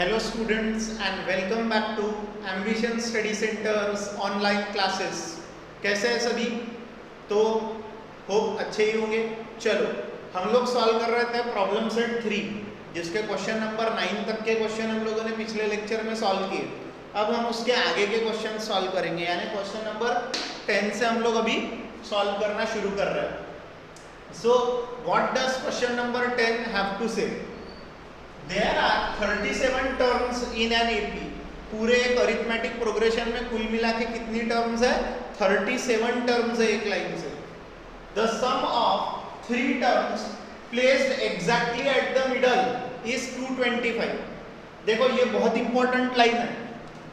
Hello students and welcome back to ambition study centres online classes. कैसे हैं सभी? तो होप अच्छे ही होंगे। चलो हम लोग सॉल्व कर रहे थे प्रॉब्लम सेट 3, जिसके क्वेश्चन नंबर 9 तक के क्वेश्चन हम लोगों ने पिछले लेक्चर में सॉल्व किए। अब हम उसके आगे के क्वेश्चन सॉल्व करेंगे, यानी क्वेश्चन नंबर 10 से हम लोग अभी सॉल्व करना शुरू कर रहे हैं। So what does question number 10 have to say? There are 37 terms in an AP। पूरे एक अरिथमेटिक प्रोग्रेशन में कुल मिला के कितनी टर्म्स है? 37 टर्म्स है एक लाइन से। The sum of 3 terms placed exactly at the middle is 225। देखो ये बहुत इंपॉर्टेंट लाइन है।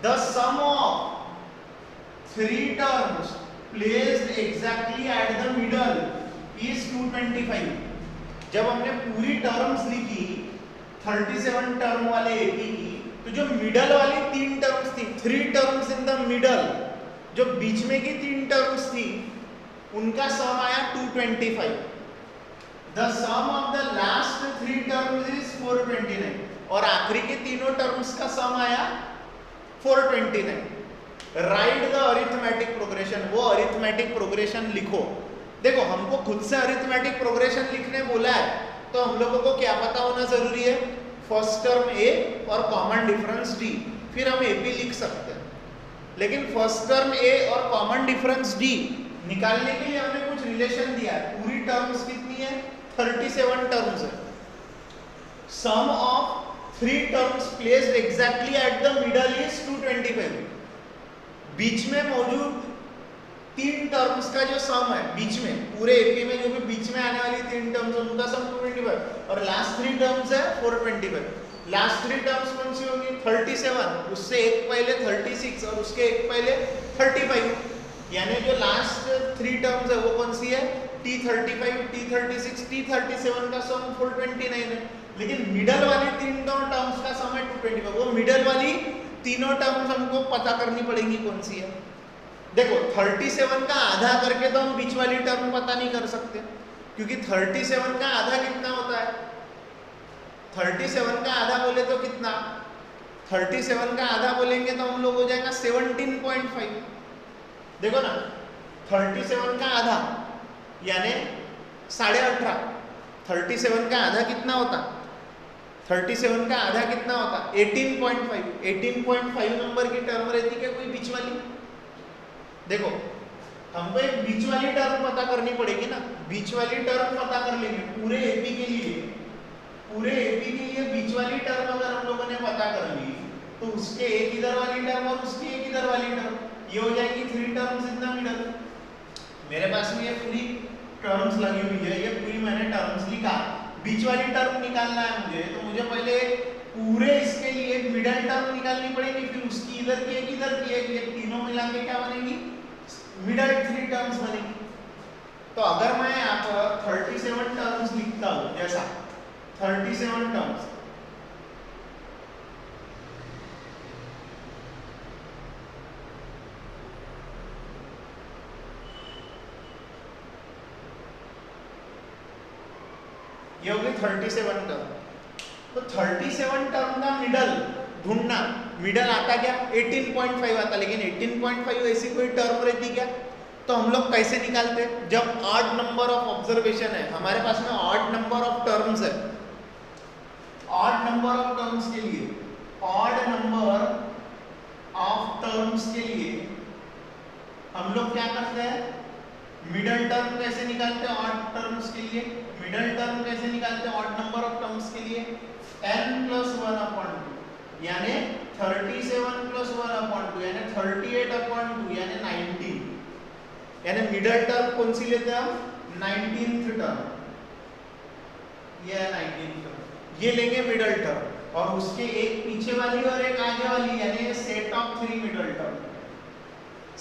The sum of 3 terms placed exactly at the middle is 225। जब हमने पूरी टर्म्स लिखी 37 टर्म वाले एपी की, तो जो मिडल वाली 3 टर्म्स थी, 3 टर्म्स इन द मिडल, जो बीच में की 3 टर्म्स थी, उनका सम आया 225। The sum of the last 3 terms is 429, और आखिरी के तीनों टर्म्स का सम आया 429। Right the arithmetic progression. वो अरिथमेटिक प्रोग्रेशन लिखो। देखो हमको खुद से अरिथमेटिक प्रोग्रेशन लिखने बोला है, तो हम लोगों को क्या पता होना जरूरी है? फर्स्ट टर्म ए और कॉमन डिफरेंस डी, फिर हम एपी लिख सकते हैं। लेकिन फर्स्ट टर्म ए और कॉमन डिफरेंस डी निकालने के लिए हमने कुछ रिलेशन दिया है। पूरी टर्म्स कितनी है? 37 टर्म्स है। Sum of 3 terms placed exactly at the middle is 225। बीच में मौजूद 3 टर्म्स का जो सम है, बीच में पूरे एपी में जो भी बीच में आने वाली 3 टर्म्स है उनका सम 225, और लास्ट 3 टर्म्स है 425। लास्ट 3 टर्म्स कौन सी होगी? 37, उससे एक पहले 36 और उसके एक पहले 35। यानी जो लास्ट 3 टर्म्स है वो कौन सी है? T35, T36, T37 का सम 429 है। लेकिन मिडल वाली 3 टर्म्स का सम है 225। वो मिडल वाली तीनों टर्म्स हमको पता करनी पड़ेंगी कौन सी है। देखो 37 का आधा करके तो हम बीच वाली टर्म पता नहीं कर सकते, क्योंकि 37 का आधा कितना होता है? 37 का आधा बोले तो कितना? 37 का आधा बोलेंगे तो हम लोग हो जाएगा 17.5। देखो ना, 37 का आधा यानी 18.5। 37 का आधा कितना होता? 37 का आधा कितना होता? 18.5। 18.5 नंबर की टर्म रहती क्या कोई बीच वाली? देखो हमको एक बीच वाली टर्म पता करनी पड़ेगी ना। बीच वाली टर्म पता कर लेंगे पूरे एपी के लिए। पूरे एपी के लिए बीच वाली टर्म अगर हम लोगों ने पता कर ली, तो उसके एक इधर वाली टर्म और उसकी एक इधर वाली टर्म, ये हो जाएगी 3 टर्म्स इन द मिडल। मेरे पास में ये पूरी टर्म्स लगी हुई है, ये पूरी मैंने टर्म्स लिखा। बीच वाली टर्म निकालना है मुझे, तो मुझे पहले पूरे इसके लिए मिडल टर्म निकालनी पड़ेगी, फिर उसकी इधर की एक इधर की एक, ये तीनों मिला के क्या बनेगी? मिडल 3 टर्म्स बनेगी। तो अगर मैं यहाँ पर 37 टर्म्स लिखता हूँ, जैसा 37 टर्म्स, ये होगी 37 टर्म। तो 37 टर्म का मिडल ढूंढना। मिडल आता क्या? 18.5 आता, लेकिन 18.5 ऐसी कोई टर्म रहती क्या? तो हम लोग कैसे निकालते? जब ऑड नंबर ऑफ ऑब्जर्वेशन है, हमारे पास में ऑड नंबर ऑफ टर्म्स है। ऑड नंबर ऑफ टर्म्स के लिए, ऑड नंबर ऑफ टर्म्स के लिए हम लोग क्या करते हैं? मिडल टर्म कैसे निकालते हैं? ऑड टर्म्स के लिए मिडल टर्म कैसे निकालते हैं? ऑड नंबर ऑफ टर्म्स के लिए n+1/2, यानी 37 + 1/2 यानी 38/2 यानी 19। यानी मिडल टर्म कौन सी लेते हैं हम? 19th term. ये 19th टर्म, ये लेंगे मिडल टर्म, और उसके एक पीछे वाली और एक आगे वाली, यानी set of 3 middle term.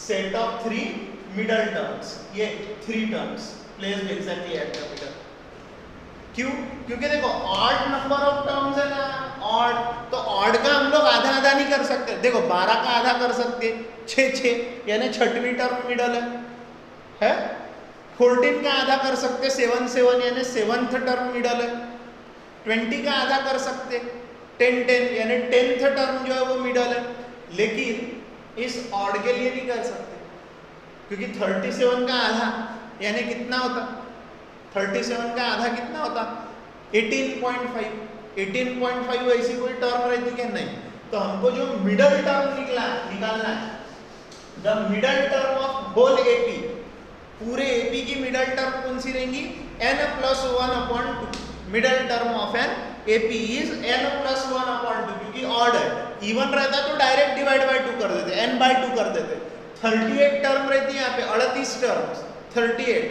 Set of 3 middle terms, ये 3 terms placed exactly at the middle. क्यों? क्योंकि देखो ऑड नंबर ऑफ टर्म्स है ना, ऑड, तो ऑड का हम लोग आधा आधा नहीं कर सकते। देखो 12 का आधा कर सकते, 6 यानी 6वीं टर्म मिडल है। 14 का आधा कर सकते, 7 यानी 7th टर्म मिडल है। 20 का आधा कर सकते, 10 10 यानी 10th टर्म जो है वो मिडल है, लेकिन इस ऑड के लिए नहीं कर सकते क्योंकि 37 का आधा यानी कितना होता, 37 का आधा कितना होता 18.5, 18.5 ऐसी कोई टर्म रहती क्या, नहीं। तो हमको जो मिडल टर्म निकालना है, the middle term of whole AP, पूरे एपी की मिडल टर्म कौन सी रहेंगी, n+1/2, middle term of an AP is n+1/2, क्योंकि ऑड है, इवन रहता तो डायरेक्ट डिवाइड बाय 2 कर देते, n/2 कर देते। 38 टर्म रहती है यहाँ पे, 38 टर्म्स, 38,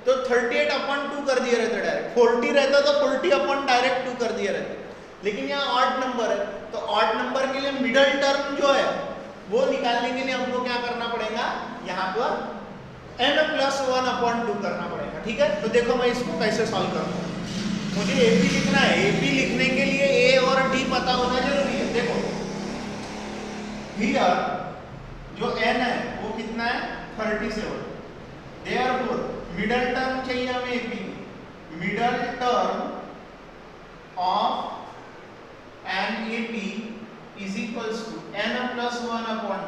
तो 38/2 कर दिए रहते डायरेक्ट, 40 रहता तो 40/डायरेक्ट 2 कर दिए रहते, लेकिन यहाँ ऑड नंबर है, तो ऑड नंबर के लिए मिडल टर्म जो है वो निकालने के लिए हमको क्या करना पड़ेगा, यहाँ पर n+1/2 करना पड़ेगा, ठीक है। तो देखो मैं इसको कैसे सॉल्व करूँगा, मुझे एपी लिखना है, एपी लिखने के लिए ए और डी पता होना जरूरी है। देखो हियर जो n है वो कितना है 37, देयरफॉर मिडल टर्म चाहिए हमें AP, middle term of an AP is equals to n+1/2,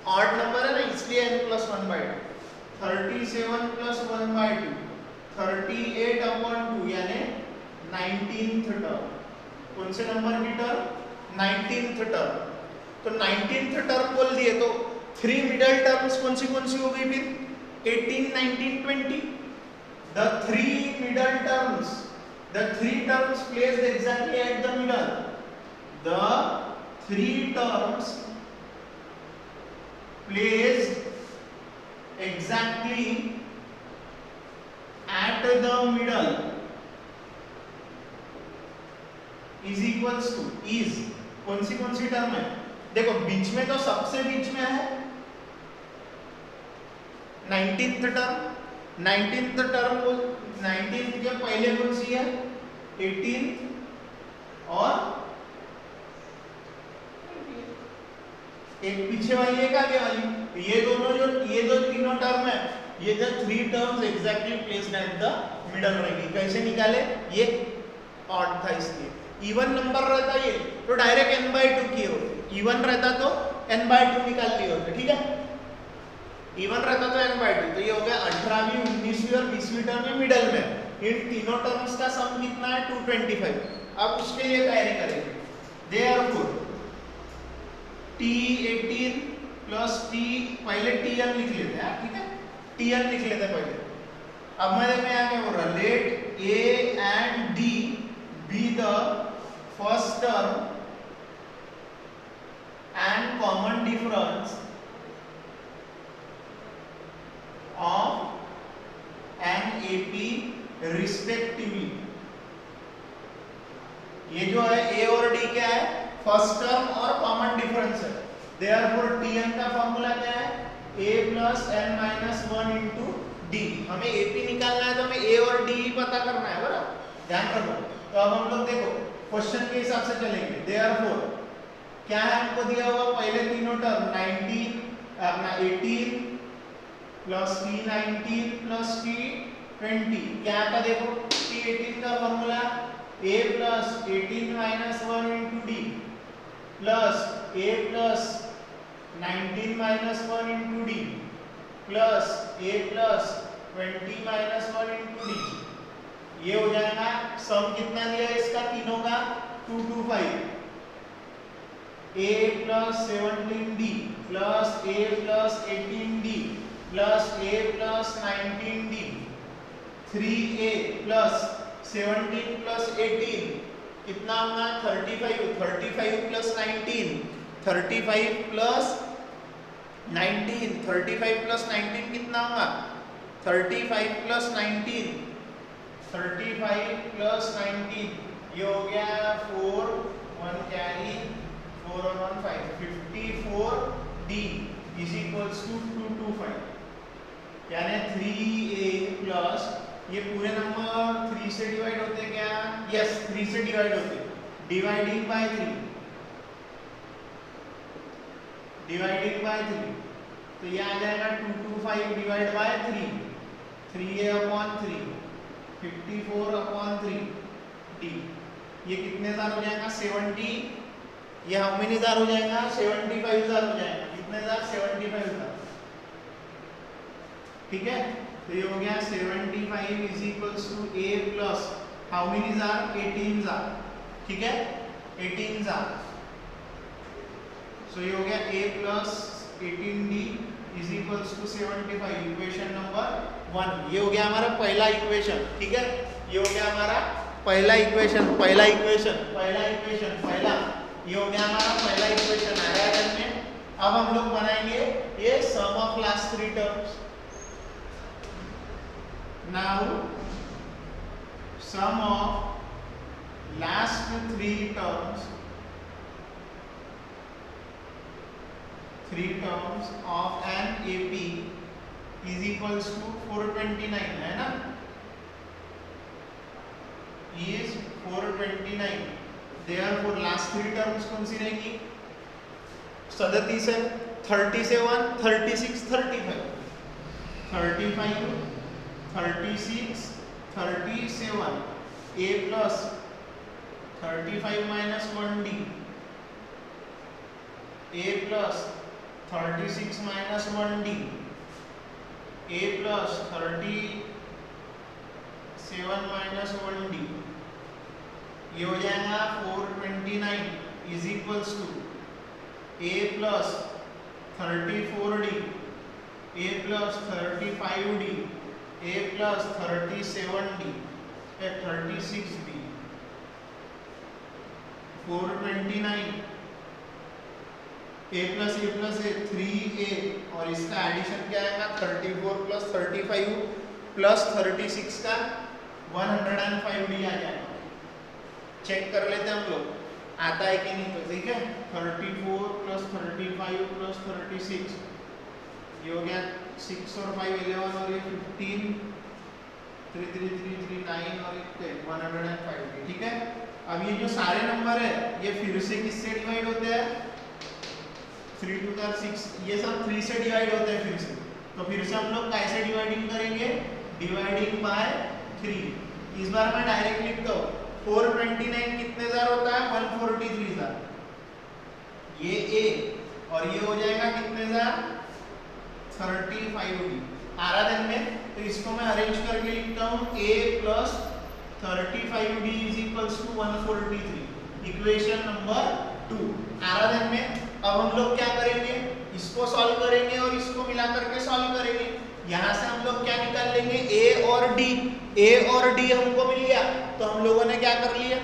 odd number है ना इसलिए n+1/2, 37 + 1/2, 38/2 यानी 19th टर्म, कौन से नंबर की टर्म, 19th टर्म। तो 19th टर्म बोल दिए तो 3 मिडल टर्म्स कौन सी हो गई फिर, 18 19 20, the 3 middle terms, the 3 terms placed exactly at the middle, the 3 terms placed exactly at the middle is equals to, is कौन सी टर्म है, देखो बीच में तो सबसे बीच में है 19th टर्म, 19th टर्म को 19th के पहले कौन सी है 18th और एक पीछे वाली एक आगे वाली, ये जो तीनों टर्म है, ये जो 3 terms exactly placed at the middle रहेंगी। कैसे निकाले, ये ऑड था इसलिए, इवन नंबर रहता ये तो डायरेक्ट n/2 किए होते, इवन रहता तो n/2 निकाल लिए होते, ठीक है, इवन रहता तो n/2, तो ये हो गया 18वीं 19वीं और 20वीं टर्म में मिडल में, इन तीनों टर्म्स का सम कितना है 225। अब उसके लिए तैयारी करेंगे, देयरफॉर T18 प्लस T, पहले Tn लिख लेते हैं, ठीक है, Tn लिख लेते हैं पहले। अब मैं यहाँ क्या बोल रहा, late A and D be the first term and common difference of an AP respectively। ये जो है A और D क्या है, फर्स्ट टर्म और कॉमन डिफरेंस है, देयरफॉर Tn का फॉर्मूला क्या है, A + n-1 × D। हमें AP निकालना है तो हमें A और D ही पता करना है, बराबर, ध्यान रखो। तो अब हम लोग देखो क्वेश्चन के हिसाब से चलेंगे, देयरफॉर क्या है हमको दिया हुआ, पहले तीनों टर्म 19 अपना 18 प्लस T19 प्लस T20, क्या था देखो T18 का formula A + 18 - 1 × D plus A + 19 - 1 × D plus A + 20 - 1 × D, ये हो जाएगा। सम कितना दिया है इसका तीनों का 225, A + 17D plus A + 18D plus A + 19D, 3A + 17 + 18 कितना होगा 35, 35 + 19, 35 + 19, 35 + 19 कितना होगा 35 + 19, 35 + 19, ये हो गया 4 1 कैरी 4 और 1 5, 54D इज इक्वल्स टू 225, यानी 3A प्लस, ये पूरे नंबर 3 से डिवाइड होते हैं क्या, यस 3 से डिवाइड होते हैं, डिवाइडिंग बाय 3, डिवाइडिंग बाय 3, तो ये आ जाएगा 225 डिवाइड बाय 3, 3A/3, 54/3 D, ये कितने जार हो जाएगा 70, ये हाउ मेनी जार हो जाएगा 75 जार हो जाएगा। कितने जार 75 जार, ठीक है। तो ये हो गया 75 is equals to a plus how many जार 18 जार, ठीक है 18 जार। सो ये हो गया a plus 18d is equals to 75, equation number 1। ये हो गया हमारा पहला इक्वेशन, ठीक है। ये हो गया हमारा पहला इक्वेशन, पहला ये हो गया हमारा पहला इक्वेशन आ रहा है में। अब हम लोग बनाएंगे ये sum of last 3 terms. Now sum of last 3 terms of an AP is equals to 429 है ना, is 429। therefore लास्ट 3 टर्म्स कौन सी रहेंगी 37 है, 37, 36, 35, 35, 36, 37, a plus 35 minus 1d, a plus 36 minus 1d, a plus 37 minus 1d, ये हो जाएगा 429 is equals to a plus 34d, a plus 35d, a plus 37d, 36d, 429 a plus a 3a और इसका addition क्या आएगा 34 प्लस 35 प्लस 36 का 105d आ जाएगा। Check कर लेते हैं हम लोग आता है कि नहीं, तो ठीक है 34 प्लस 35 प्लस 36, ये हो गया 6 और 5 11 और ये 15, 3 3 3 3 9 और 105d, ठीक है। अब ये जो सारे नंबर है ये फिर से किससे डिवाइड होते हैं 3 2 6, ये सब 3 से डिवाइड होते हैं फिर से। तो फिर से हम लोग कैसे डिवाइडिंग करेंगे, डिवाइडिंग बाय 3। इस बार मैं डायरेक्ट लिखता हूँ 429 कितने जार होता है 143 जार, ये a और ये हो जाएगा कितने जार 35d आराधन में। तो इसको मैं अरेंज करके लिखता हूँ a plus 35d is equals to 143, equation number 2 आराधन में। अब हम लोग क्या करेंगे, इसको सॉल्व करेंगे और इसको मिला करके सॉल्व करेंगे। यहाँ से हम लोग क्या निकाल लेंगे a और d हमको मिल गया। तो हम लोगों ने क्या कर लिया,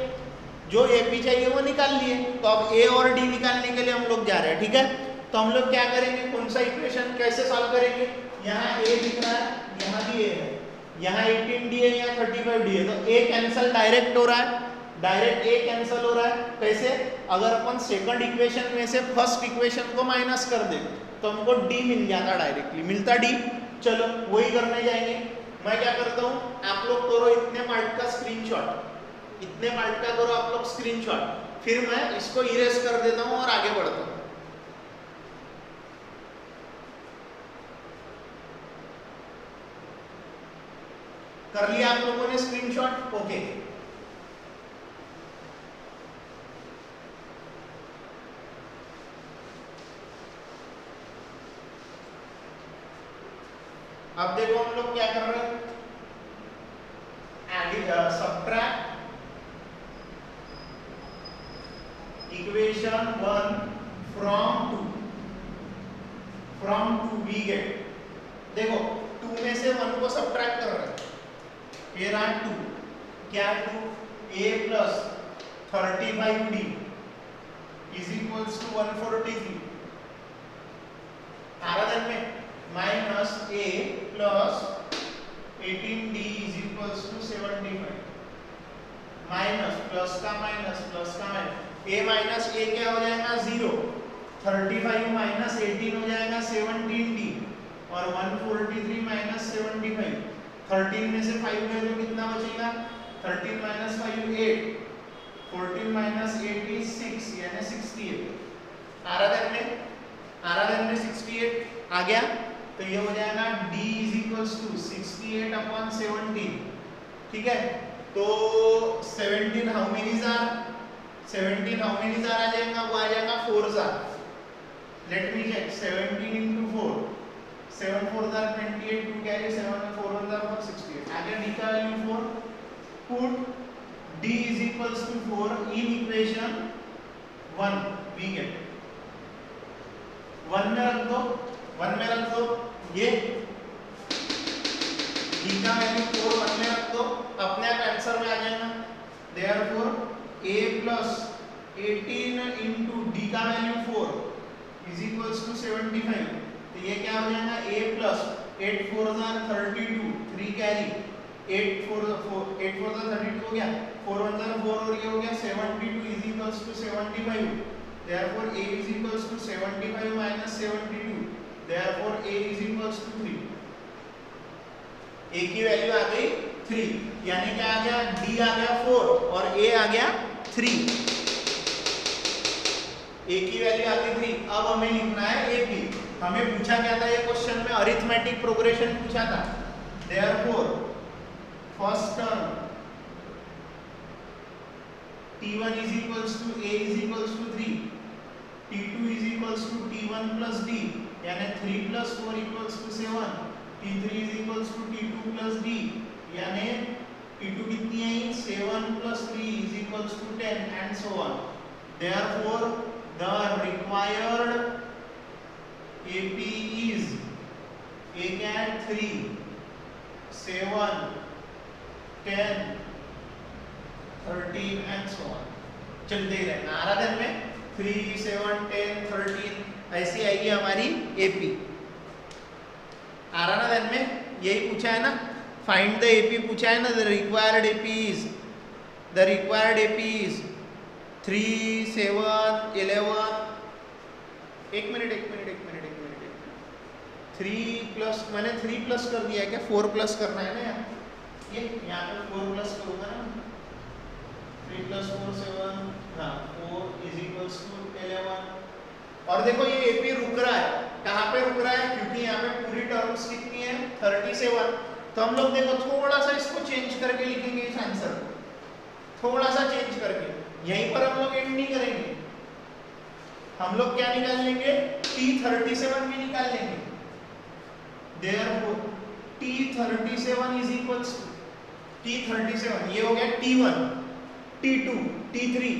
जो AP चाहिए वो निकाल लिए। तो अब a और d निकालने के लिए हम लोग जा रहे हैं, ठीक है। तो हम लोग क्या करेंगे, कौन सा इक्वेशन कैसे सॉल्व करेंगे, यहाँ a दिख रहा है, यहाँ भी a है, यहाँ 18d है, यहाँ 35d है, तो a कैंसिल डायरेक्ट हो रहा है, डायरेक्ट a कैंसिल हो रहा है। कैसे, अगर अपन सेकंड इक्वेशन में से फर्स्ट इक्वेशन को माइनस कर दे तो हमको d मिल जाता, डायरेक्टली मिलता d। चलो वही करने जाएंगे। मैं क्या करता हूँ, आप लोग करो इतने पार्ट का स्क्रीनशॉट, इतने पार्ट का करो आप लोग स्क्रीनशॉट, फिर मैं इसको इरेज कर देता हूँ और आगे बढ़ता हूँ। कर लिया आप लोगों ने स्क्रीनशॉट, ओके। अब देखो हम लोग क्या कर रहे हैं, subtract equation 1 from 2 we get. देखो 2 में से 1 को सब्ट्रैक्ट कर रहे हैं, ये रहा 2, क्या 2 a plus 35d is equals to 143 आराधन में minus a plus 18d is equals to 75 minus plus का माइनस a माइनस a क्या हो जाएगा 0, 35 माइनस 18 हो जाएगा 17d और 143 माइनस 75, 13 में से 5 गए तो कितना बचेगा 13 माइनस 5 8, 14 माइनस 8 is 6 यानी 68 आराधन में 68 आ गया। तो ये हो जाएगा d is equals to 68 upon 17, ठीक है। तो 17 हाउ मेनी जार 17 हाउ मेनी जार आ जाएगा, वो आ जाएगा 4 जार। लेट मी चेक, 17 into 4, 7 4 जार 28, 2 कैरी 7 and 4 1 जार 68। आगे d का value 4, put d is equals to 4 in equation 1, we get 1 में रख दो, 1 में रख दो, ये d का वैल्यू 4 1 में रख दो, अपने आप आंसर में आ जाएगा। Therefore a plus 18 into d का वैल्यू 4 is equals to 75। तो ये क्या हो जाएगा, a plus 8 4 jar 32, 3 carry 8 4 jar 32 हो गया, 4 1 जार 4 और ये हो गया 72 is equals to 75। Therefore a is equals to 75 minus 72। Therefore a is equals to 3। a की वैल्यू आ गई 3, यानी क्या आ गया, d आ गया 4 और a आ गया 3। a की वैल्यू आ गई 3। अब हमें लिखना है a b। हमें पूछा क्या था ये क्वेश्चन में, अरिथमेटिक प्रोग्रेशन पूछा था। Therefore first term t1 is equals to a is equals to 3, t2 is equals to t1 plus d, यानी 3 plus 4 equals to 7, t3 is equals to t2 plus d, यानी t2 कितनी आई, 7 plus 3 is equals to 10 and so on। Therefore the required AP is a cat 3 7 10 13 and so on। चलते ही रहना, आराधन में 3 7 10 13 ऐसी आएगी हमारी AP। आराधन में यही पूछा है ना, फाइंड द AP पूछा है ना, द रिक्वायर्ड AP is 3 7 11। एक मिनट 3 प्लस, मैंने 3 प्लस कर दिया है क्या, 4 प्लस करना है ना यार, ये यहाँ पे 4 प्लस करूँगा ना, 3 plus 4 7, हाँ 4 is equals to 11। और देखो ये AP रुक रहा है, कहाँ पे रुक रहा है, क्योंकि यहाँ पे पूरी टर्म्स कितनी है 37। तो हम लोग देखो थोड़ा सा इसको चेंज करके लिखेंगे इस आंसर को, थोड़ा सा चेंज करके, यहीं पर हम लोग एंड नहीं करेंगे, हम लोग क्या निकाल लेंगे, T37 भी निकाल लेंगे। Therefore T37 is equals to T37, ये हो गया T1 T2 T3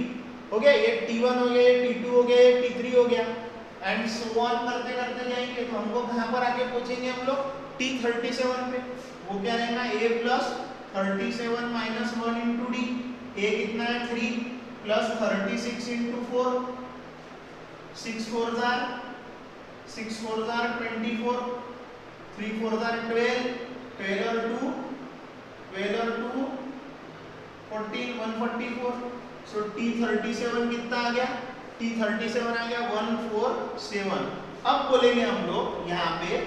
हो गया, ये T1 हो गया, ये T2 हो गया, ये T3 हो गया एंड सो ऑन करते करते जाएंगे। तो हमको कहाँ पर आके पहुंचेंगे हम लोग, T37 पे। वो क्या रहेगा, a plus 37 minus 1 into D. a कितना है 3 प्लस 36 इंटू 4, 6 4 जार 24, 3 4 जार 12, 12 और 2 14 144। सो T37 कितना आ गया, T37 आ गया 147। अब बोलेंगे हम लोग यहाँ पे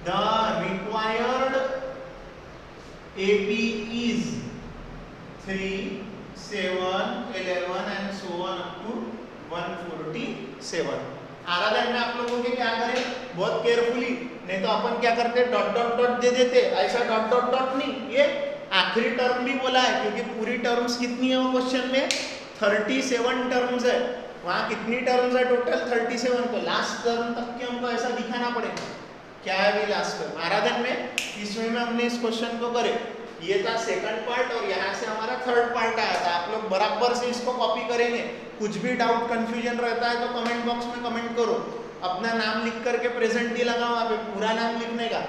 the required AP is 3 7 11 and so on up to 147। आराधन में आप लोगों के क्या करें, बहुत केयरफुली, नहीं तो अपन क्या करते डॉट डॉट डॉट दे देते, ऐसा डॉट डॉट डॉट नहीं, ये आखिरी टर्म भी बोला है क्योंकि पूरी टर्म्स कितनी है वो क्वेश्चन में 37 टर्म्स है, वहाँ कितनी टर्म्स है टोटल 37, तो लास्ट टर्म तक के हमको ऐसा दिखाना पड़ेगा क्या है भी लास्ट टर्म। आराधन में इसमें हमने इस क्वेश्चन को करे, ये था सेकंड पार्ट और यहाँ से हमारा थर्ड पार्ट आया था। आप लोग बराबर से इसको कॉपी करेंगे, कुछ भी डाउट कंफ्यूजन रहता है तो कमेंट बॉक्स में कमेंट करो, अपना नाम लिख करके प्रेजेंट ही लगाओ, वहाँ पे पूरा नाम लिखने का।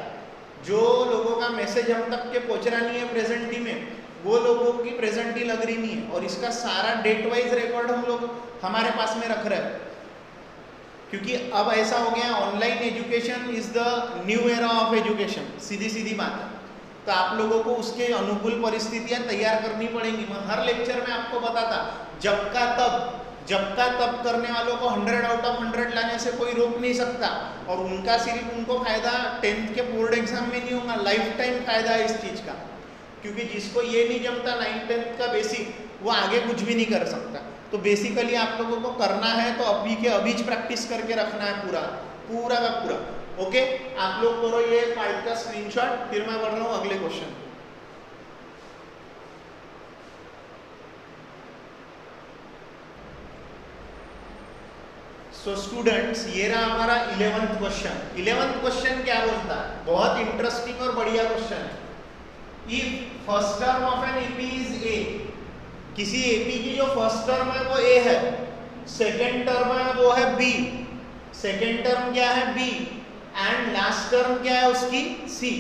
जो लोगों का मैसेज हम तक के पहुँच रहा नहीं है प्रेजेंट ही में, वो लोगों की प्रेजेंट ही लग रही नहीं है, और इसका सारा डेट वाइज रिकॉर्ड हम लोग हमारे पास में रख रहे हैं, क्योंकि अब ऐसा हो गया online education is the new era of education, सीधी सीधी बात है। तो आप लोगों को उसके अनुकूल परिस्थितियां तैयार करनी पड़ेंगी। मैं हर लेक्चर में आपको बताता, जब का तब करने वालों को 100 आउट ऑफ 100 लाने से कोई रोक नहीं सकता, और उनका सिर्फ उनको फायदा 10th के बोर्ड एग्जाम में नहीं होगा, लाइफ टाइम फायदा है इस चीज़ का, क्योंकि जिसको ये नहीं जमता 9th 10th का बेसिक, वो आगे कुछ भी नहीं कर सकता। तो बेसिकली आप लोगों को करना है तो अभी के अभी प्रैक्टिस करके रखना है पूरा का पूरा। ओके, आप लोग करो ये पार्ट का स्क्रीनशॉट, फिर मैं बढ़ रहा हूँ अगले क्वेश्चन। सो स्टूडेंट्स, ये रहा हमारा 11th क्वेश्चन। 11th क्वेश्चन क्या बोलता है, बहुत इंटरेस्टिंग और बढ़िया क्वेश्चन है। If first term of an AP is a, किसी एपी की जो फर्स्ट टर्म है वो ए है, सेकेंड टर्म है वो है बी, सेकेंड टर्म क्या है बी, एंड लास्ट टर्म क्या है उसकी सी।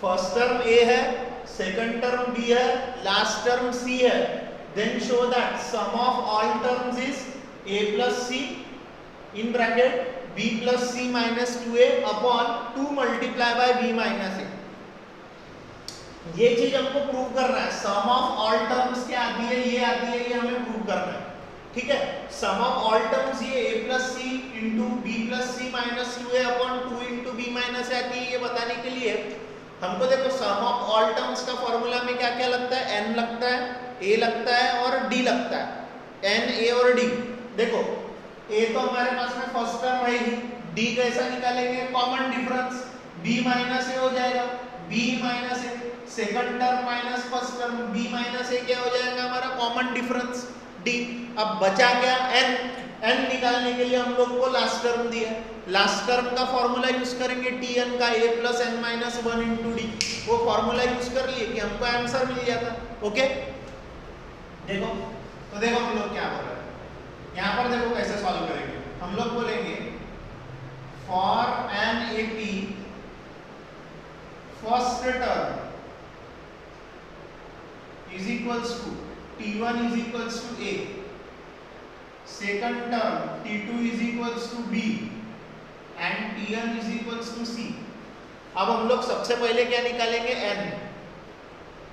फर्स्ट टर्म ए है, सेकेंड टर्म बी है, लास्ट टर्म सी है, then show that sum of all terms is a plus c in bracket b plus c minus 2a upon 2 multiply by b minus a। ये चीज हमको prove करना है। Sum of all terms क्या आती है, ये आती है, ये हमें प्रूव करना है। ठीक है, सम ऑफ ऑल टर्म्स ये a plus c into b plus c minus 2a upon 2 into b minus a आती है। ये बताने के लिए हमको देखो सम ऑफ ऑल टर्म्स का फॉर्मूला में क्या क्या लगता है, n लगता है, a लगता है और d लगता है, n a और d। देखो a तो हमारे पास में फर्स्ट टर्म है ही, d कैसा निकालेंगे, common difference, b minus a हो जाएगा, b minus a, second term minus first term, b minus a क्या हो जाएगा हमारा कॉमन डिफरेंस d। अब बचा क्या n, n निकालने के लिए हम लोग को लास्ट टर्म दिया है, लास्ट टर्म का फॉर्मूला यूज करेंगे tn का a plus n minus 1 into d। वो फॉर्मूला यूज कर लिए कि हमको आंसर मिल जाता। ओके, देखो तो देखो हम लोग क्या बोल रहे हैं यहाँ पर, देखो कैसे सॉल्व करेंगे। हम लोग बोलेंगे for an AP first term is equals to t1 is equals to a, second term t2 is equals to b and tn is equals to c। अब हम लोग सबसे पहले क्या निकालेंगे, n।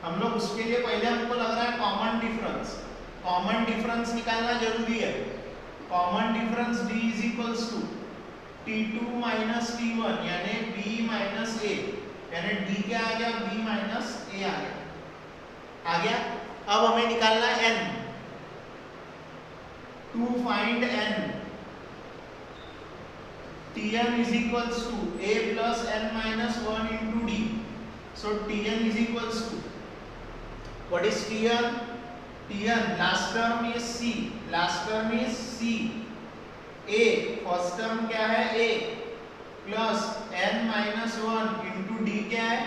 हम लोग उसके लिए पहले हमको लग रहा है कॉमन डिफरेंस, कॉमन डिफरेंस निकालना जरूरी है। Common difference d is equals to t2 minus t1 यानी b माइनस a, यानी d क्या आ गया, b माइनस a आ गया। अब हमें निकालना है n। To find n, tn is equals to a plus n minus 1 into d। So tn is equals to, what is tn, tn last term is c, last term is c, a first term क्या है a plus n minus 1 into d क्या है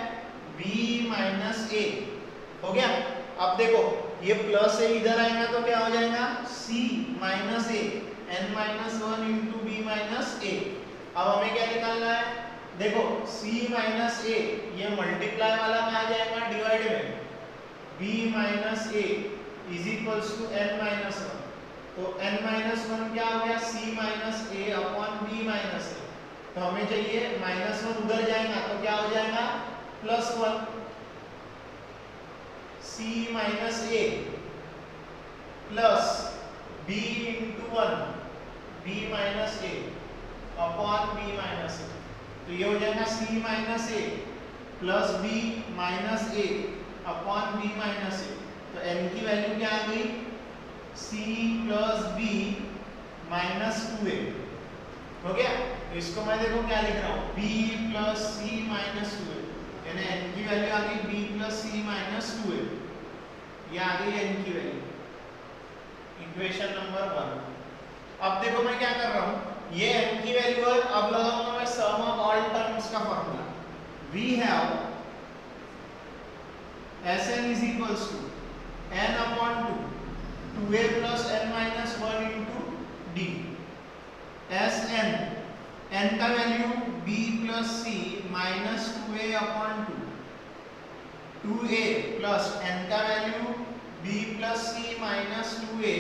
b minus a। हो गया। अब देखो ये plus a इधर आएगा तो क्या हो जाएगा c minus a, n minus 1 into b minus a। अब हमें क्या निकालना है, देखो c माइनस a ये मल्टीप्लाई वाला में आ जाएगा डिवाइड में, b minus a is equals to n minus 1। तो n माइनस 1 क्या हो गया, c minus a upon b minus a। तो हमें चाहिए माइनस 1 उधर जाएगा तो क्या हो जाएगा plus 1, c minus a plus b into 1 b minus a upon b minus a। तो ये हो जाएगा c minus a plus b minus a upon b minus a। तो n की वैल्यू क्या आ गई, c plus b minus 2a। हो गया। तो इसको मैं देखो क्या लिख रहा हूँ, b plus c minus 2a, यानी n की वैल्यू आ गई b plus c minus 2a। ये आ गई n की वैल्यू, इक्वेशन नंबर 1। अब देखो मैं क्या कर रहा हूँ, ये n की वैल्यू है, अब लगाऊंगा मैं सम ऑफ ऑल टर्म्स का formula. We have Sn is equals to n upon 2, 2a plus n minus 1 into d। Sn, n का value b plus c minus 2a upon 2, 2a plus n का value b plus c minus 2a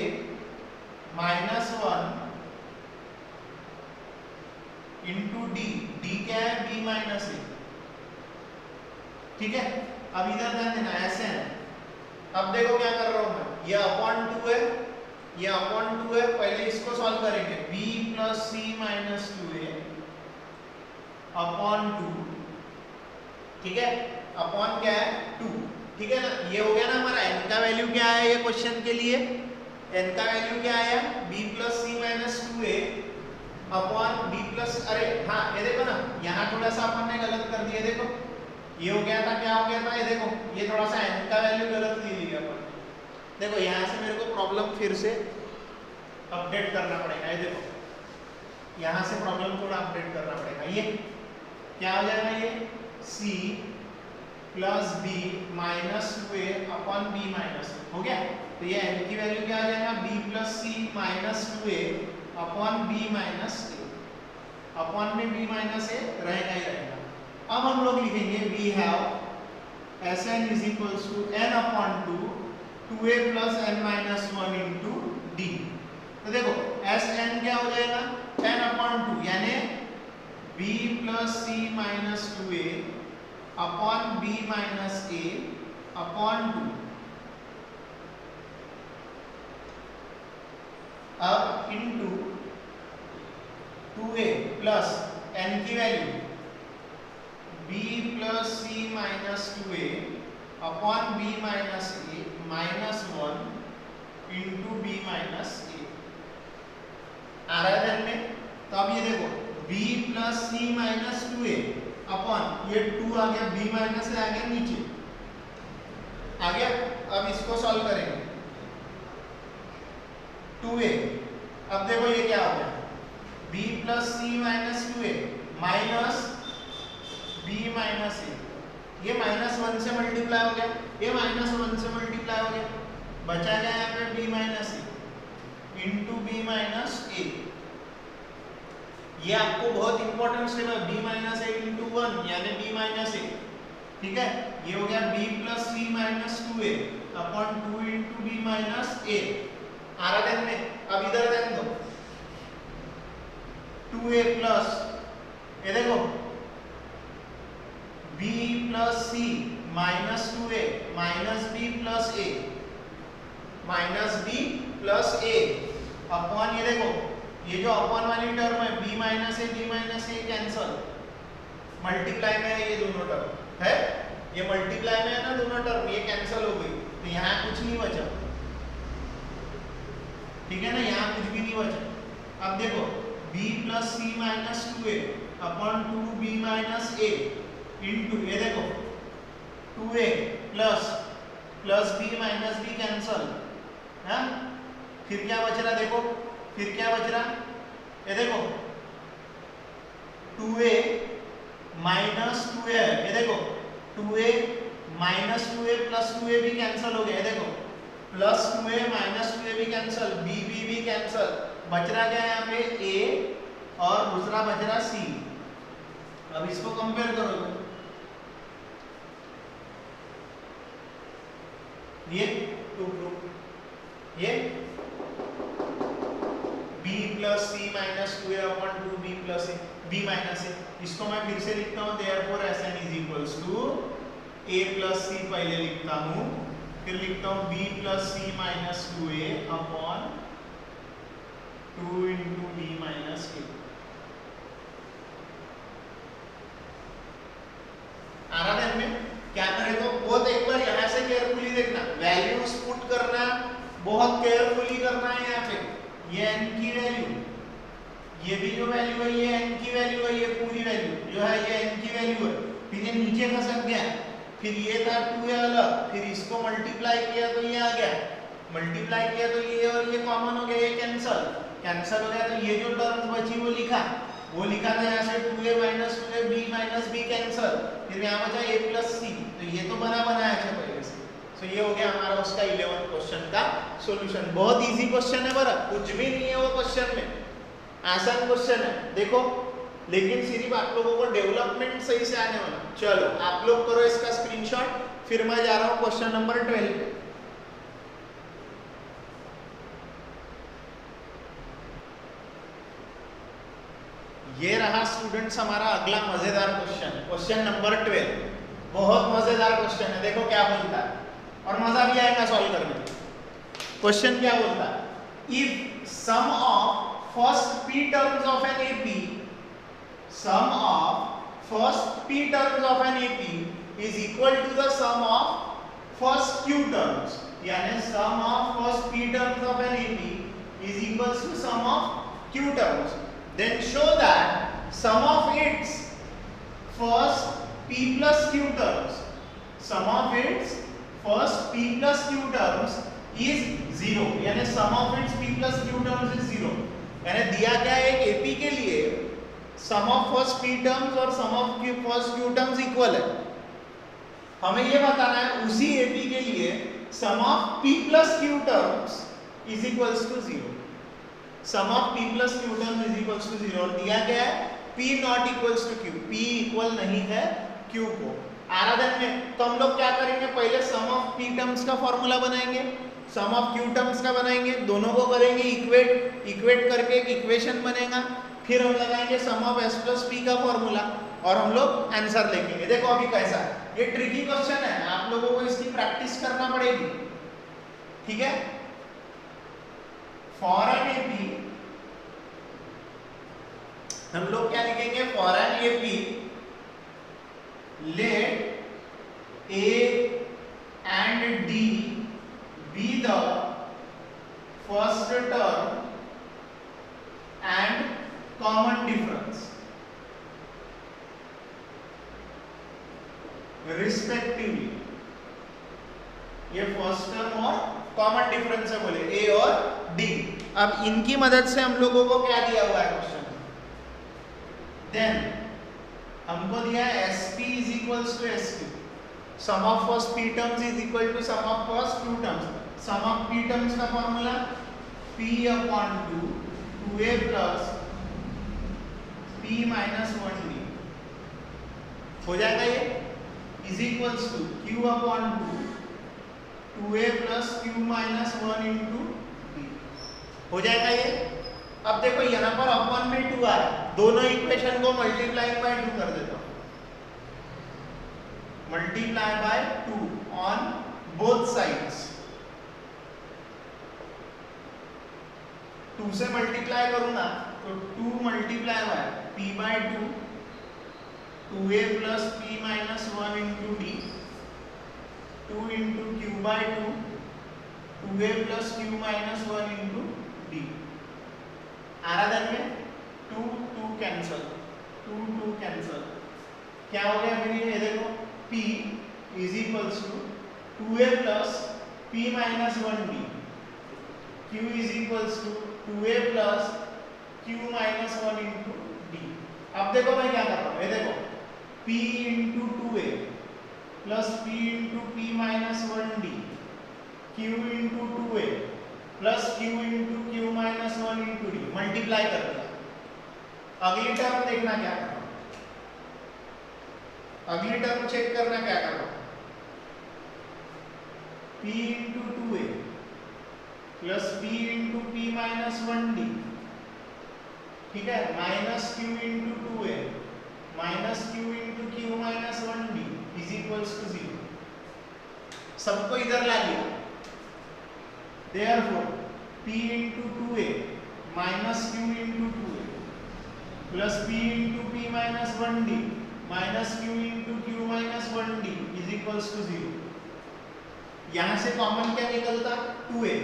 minus 1 into d। d क्या है, b minus a। ठीक है। अब इधर ध्यान देना Sn। अब देखो क्या कर रहा हूं मैं, ये अपॉन 2 है, ये अपॉन 2 है, पहले इसको सॉल्व करेंगे, b plus c minus 2a upon 2। ठीक है, अपॉन क्या है 2। ठीक है ना, ये हो गया ना हमारा। n का वैल्यू क्या है ये क्वेश्चन के लिए, n का वैल्यू क्या आया, b plus c minus 2a upon b plus, अरे हाँ ये देखो ना, यहाँ थोड़ा सा अपन ने गलत कर दिया। देखो ये हो गया था, क्या हो गया था, ये देखो ये थोड़ा सा n का वैल्यू गलत ले लिया अपन। देखो यहाँ से मेरे को प्रॉब्लम फिर से अपडेट करना पड़ेगा। ये देखो यहाँ से प्रॉब्लम थोड़ा अपडेट करना पड़ेगा। ये क्या हो जाएगा, ये c plus B minus 2a upon B minus A हो गया। तो ये n की वैल्यू क्या आ जाएगा, b plus C minus 2a upon B minus A. Upon में b माइनस ए रहेगा ही रहेगा। अब हम लोग लिखेंगे we have S N is equals to n upon 2a plus n minus 1 into D. तो देखो एस एन क्या हो जाएगा, n अपॉन 2 यानी b plus C minus 2a upon b minus a upon 2। अब इंटू 2a प्लस n की value b plus C minus 2a upon b minus a minus 1 into b minus a आ रहा है ध्यान में। तो अब ये देखो b प्लस सी माइनस 2a अपॉन ये 2 आ गया, b माइनस a आ गया नीचे आ गया। अब इसको सॉल्व करेंगे 2a। अब देखो ये क्या हो गया, b plus C minus 2a minus b minus a। ये माइनस 1 से मल्टीप्लाई हो गया, ये माइनस 1 से मल्टीप्लाई हो गया, बचा गया यहाँ पे b minus a into b minus a। ये आपको बहुत इंपॉर्टेंट स्टेप है, b माइनस ए इंटू 1 यानी b माइनस ए। ठीक है, ये हो गया b plus C minus 2a upon 2 into b minus a। आ रहा ध्यान में। अब इधर ध्यान दो 2a प्लस ये देखो b plus C minus 2a minus b plus a minus b plus a upon ये देखो ये जो अपॉन वाली टर्म है b minus a cancel, multiply में है ये दोनों टर्म है, ये मल्टीप्लाई में है ना दोनों टर्म, ये कैंसल हो गई। तो यहाँ कुछ नहीं बचा, ठीक है ना, यहाँ कुछ भी नहीं बचा। अब देखो b plus C minus 2a upon 2b minus a into ये देखो 2a plus b minus b cancel है। फिर क्या बच रहा, देखो फिर क्या बच रहा, ये देखो 2a माइनस 2a है, ये देखो 2a minus 2a plus 2a भी कैंसल हो गया, ये देखो प्लस 2a माइनस 2a भी कैंसल, b भी कैंसल, बच रहा क्या यहाँ पे a और दूसरा बच रहा c। अब इसको कंपेयर करो तो ये ये b plus C minus 2a upon 2b plus b minus a। इसको मैं फिर से लिखता हूँ, therefore Sn is equals to a plus C पहले लिखता हूँ, फिर लिखता हूँ b plus C minus 2a upon 2 into b minus a। आ रहा ध्यान में। क्या करें तो बहुत एक बार यहाँ से केयरफुली देखना, वैल्यूज पुट करना बहुत केयरफुली करना है। यहाँ पे ये n की वैल्यू, ये भी जो वैल्यू है ये n की वैल्यू है, ये पूरी वैल्यू जो है ये n की वैल्यू है। फिर ये नीचे खसक गया, फिर ये था 2a अलग, फिर इसको मल्टीप्लाई किया तो ये आ गया, मल्टीप्लाई किया तो ये और ये कॉमन हो गया, ये कैंसल हो गया। तो ये जो टर्म्स बची वो लिखा था यहाँ से 2a minus 2a b minus b cancel, फिर यहाँ बचा a प्लस c। तो ये तो बनाया है पहले से। तो ये हो गया हमारा उसका 11th क्वेश्चन का सॉल्यूशन। बहुत इजी क्वेश्चन है, बरा कुछ भी नहीं है वो क्वेश्चन में, आसान क्वेश्चन है देखो, लेकिन सिर्फ आप लोगों को डेवलपमेंट सही से आने वाला। चलो आप लोग करो इसका स्क्रीनशॉट, फिर मैं जा रहा हूँ क्वेश्चन नंबर 12 पे। ये रहा स्टूडेंट्स हमारा अगला मजेदार क्वेश्चन, क्वेश्चन नंबर 12। बहुत मजेदार क्वेश्चन है, देखो क्या बोलता है और मजा भी आएगा सॉल्व करने में। क्वेश्चन क्या बोलता है, if sum of first p terms of an AP, sum of first p terms of an AP is equal to the sum of first q terms, यानी sum of first p terms of an AP is equal to sum of q terms, then show that sum of its first p plus q terms, sum of its first p plus q terms is 0, यानी sum of its p plus q terms is 0। यानी दिया क्या है, एक AP के लिए sum of first P terms और sum of first Q terms equal है। हमें ये बताना है उसी एपी के लिए sum of P plus Q terms is equals to 0। Sum of P plus Q terms is equals to 0 और दिया गया है P not equals to Q, P equal नहीं है Q को। आराधन में तो हम लोग क्या करेंगे, पहले सम ऑफ P टर्म्स का फॉर्मूला बनाएंगे, सम ऑफ Q टर्म्स का बनाएंगे, दोनों को करेंगे इक्वेट करके एक इक्वेशन बनेगा, फिर हम लगाएंगे सम ऑफ S प्लस P का फॉर्मूला और हम लोग आंसर लिखेंगे। देखो अभी कैसा है, ये ट्रिकी क्वेश्चन है, आप लोगों को इसकी प्रैक्टिस करना पड़ेगी, ठीक है। फॉर एन एपी हम लोग क्या लिखेंगे, for an AP let a and d be the first term and common difference respectively. ये फर्स्ट टर्म और कॉमन डिफरेंस है बोले ए और डी। अब इनकी मदद से हम लोगों को क्या दिया हुआ है क्वेश्चन, देन हमको दिया है SP is equals to SQ, sum of first P terms is equal to sum of first Q terms। sum of P terms का formula P upon 2 2A plus P minus 1D हो जाएगा, ये is equals to Q upon 2 2A plus Q minus 1 into D हो जाएगा ये। अब देखो यहाँ पर अपन में 2 आ रहा है, दोनों इक्वेशन को मल्टीप्लाई बाय 2 कर देता हूँ, multiply by 2 on both sides. 2 से मल्टीप्लाई करूंगा तो 2 multiply by P by 2 2A plus P minus 1 into D 2 into Q by 2 2A plus Q minus 1 into D। आराधन में 2 2 कैंसल, 2 2 कैंसल, क्या हो गया फिर ये देखो P is equals to 2A plus P minus 1D, Q is equals to 2A plus Q minus 1 into D। अब देखो मैं क्या कर रहा हूँ, ये देखो P into 2A plus P into P minus 1D Q into 2A plus Q into Q minus 1 into D multiply कर दिया। अगली टर्म देखना क्या कर रहा हूं, अगली टर्म चेक करना क्या कर रहा हूं, P into 2A plus P into P minus 1D, ठीक है, minus Q into 2A minus Q into Q minus 1D is equals to 0। सबको इधर ला लिया, therefore P into 2A minus Q into 2A plus P into P minus 1D minus Q into Q minus 1D is equals to 0। यहाँ से common क्या निकलता, 2A,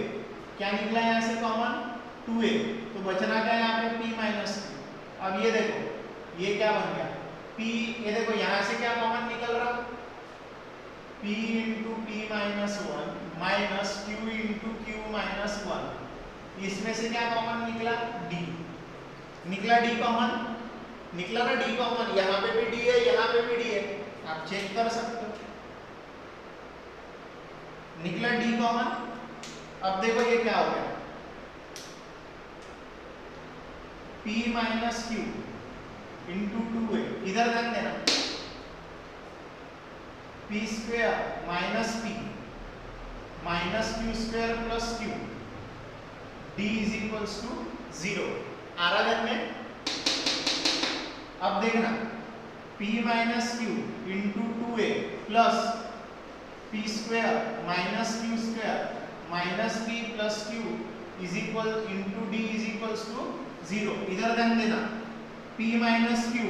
क्या निकला यहाँ से कॉमन 2A, तो बचना क्या है यहाँ पे P minus Q। अब ये देखो ये क्या बन गया P, ये देखो यहाँ से क्या कॉमन निकल रहा, P into P minus 1 minus Q into Q minus 1, इसमें से क्या कॉमन निकला, D निकला, D कॉमन निकला ना, D कॉमन, यहाँ पे भी D है, यहाँ पे भी D है, आप चेक कर सकते हो, निकला D कॉमन। अब देखो ये क्या हो गया, P minus Q into 2A, इधर ध्यान देना, P square minus P minus Q square plus Q D is equals to 0। आराधन में अब देखना P minus Q into 2A plus P square minus Q square minus P plus Q is equal into D is equals to 0। इधर ध्यान देना P minus Q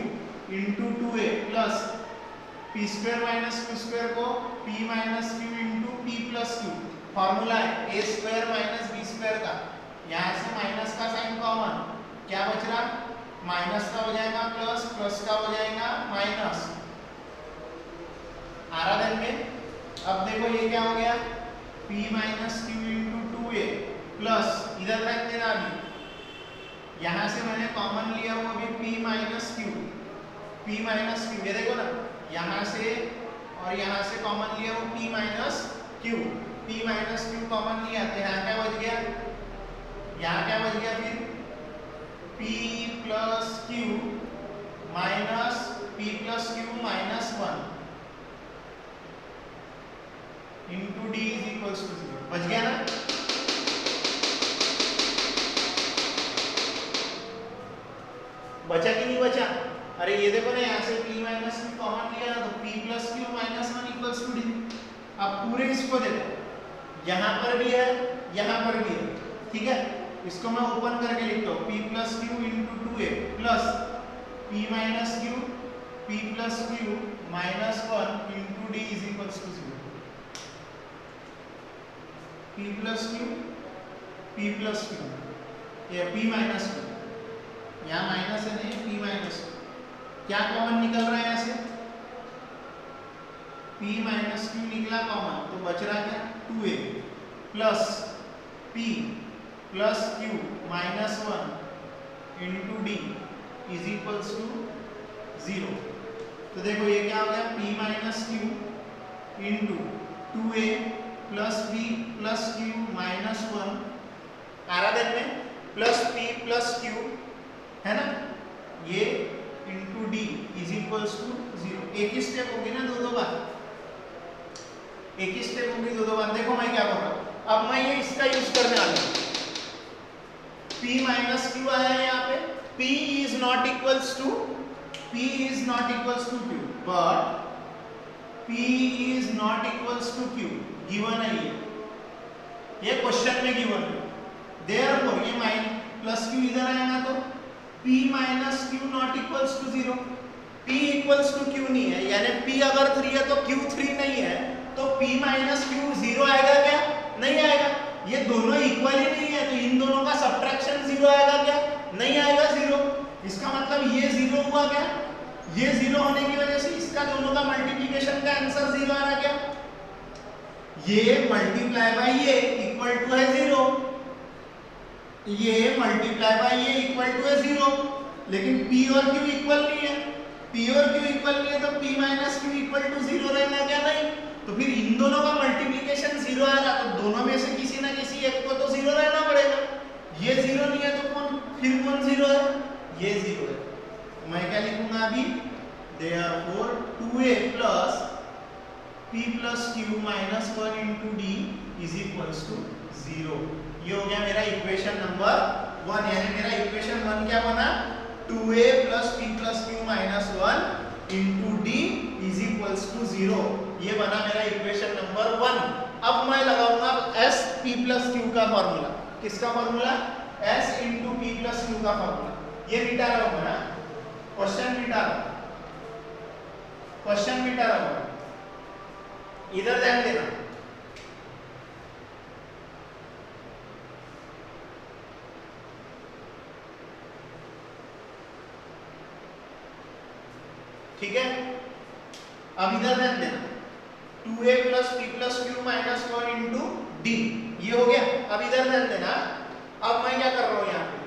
into 2A plus P square minus Q square को P minus Q into P plus Q, formula है A square minus B square का, यहाँ से minus का sign common, क्या बच रहा, माइनस का हो जाएगा प्लस, प्लस का हो जाएगा माइनस। आराधन में अब देखो ये क्या हो गया, P minus Q into 2A plus, इधर रख देना अभी यहाँ से मैंने कॉमन लिया वो अभी p माइनस क्यू, ये देखो ना, यहाँ से और यहाँ से कॉमन लिया वो p माइनस क्यू कॉमन लिया, तो यहाँ क्या बच गया, फिर p plus Q minus one into D is equals to 0, बच गया ना। बचा कि नहीं बचा? अरे ये देखो ना, यहाँ से p माइनस क्यू कॉमन लिया ना, तो p plus Q minus one equals to d. अब पूरे इसको देखो, यहाँ पर भी है, यहाँ पर भी है, ठीक है। इसको मैं ओपन करके लिखता हूँ, p plus q into 2a plus p minus q minus one into D is equals to 0। p plus q या p माइनस क्यू, यहाँ माइनस है नहीं, p माइनस, क्या कॉमन निकल रहा है यहाँ से, p माइनस क्यू निकला कॉमन, तो बच रहा क्या 2a plus p plus Q minus one into D is equals to 0। तो देखो ये क्या हो गया, p minus Q into 2a plus p plus Q minus one, आ रहा देख में, प्लस p प्लस क्यू है ना, ये into D is equals to 0। एक ही स्टेप होगी ना, दो बार, एक ही स्टेप होगी दो बार। देखो मैं क्या कर रहा हूँ, अब मैं ये इसका यूज करने वाला हूँ, p माइनस क्यू आया है यहाँ पे, p is not equals to q, but p is not equals to q given है, ये क्वेश्चन में गिवन है। देयरफॉर ये माइनस प्लस क्यू इधर आएगा तो p minus q not equals to 0, p equals to q नहीं है, यानी p अगर 3 है तो q 3 नहीं है, तो p माइनस क्यू 0 आएगा क्या, नहीं आएगा। ये दोनों इक्वल ही नहीं है, तो इन दोनों का सब्ट्रैक्शन 0 आएगा क्या, नहीं आएगा 0। इसका मतलब ये 0 हुआ क्या, ये 0 होने की वजह से इसका दोनों का मल्टीप्लिकेशन का आंसर 0 आ रहा क्या, ये मल्टीप्लाई बाय ये इक्वल टू है 0, ये मल्टीप्लाई बाय ये इक्वल टू है 0, लेकिन p और q इक्वल नहीं है, तो p minus q equal to 0 रहना क्या, नहीं। तो फिर इन दोनों का मल्टीप्लिकेशन 0 आएगा, तो दोनों में से किसी ना किसी एक को तो 0 रहना पड़ेगा। ये 0 नहीं है तो फिर कौन 0 है, ये 0 है। मैं क्या लिखूंगा अभी, therefore 2a plus p plus Q minus one into D is equals to 0। ये हो गया मेरा इक्वेशन नंबर 1, यानी मेरा इक्वेशन 1 क्या बना, 2a plus p plus Q minus one into D is equals to 0। ये बना मेरा इक्वेशन नंबर 1। अब मैं लगाऊंगा s p प्लस क्यू का फॉर्मूला। किसका formula, s into p plus Q का फॉर्मूला। ये मिटा रहा हूं ना, क्वेश्चन मिटा रहा हूं, इधर ध्यान देना। ठीक है, अब इधर ध्यान देना, 2a plus p plus Q minus one into D, ये हो गया। अब इधर ध्यान देना, अब मैं क्या कर रहा हूं यहाँ पे,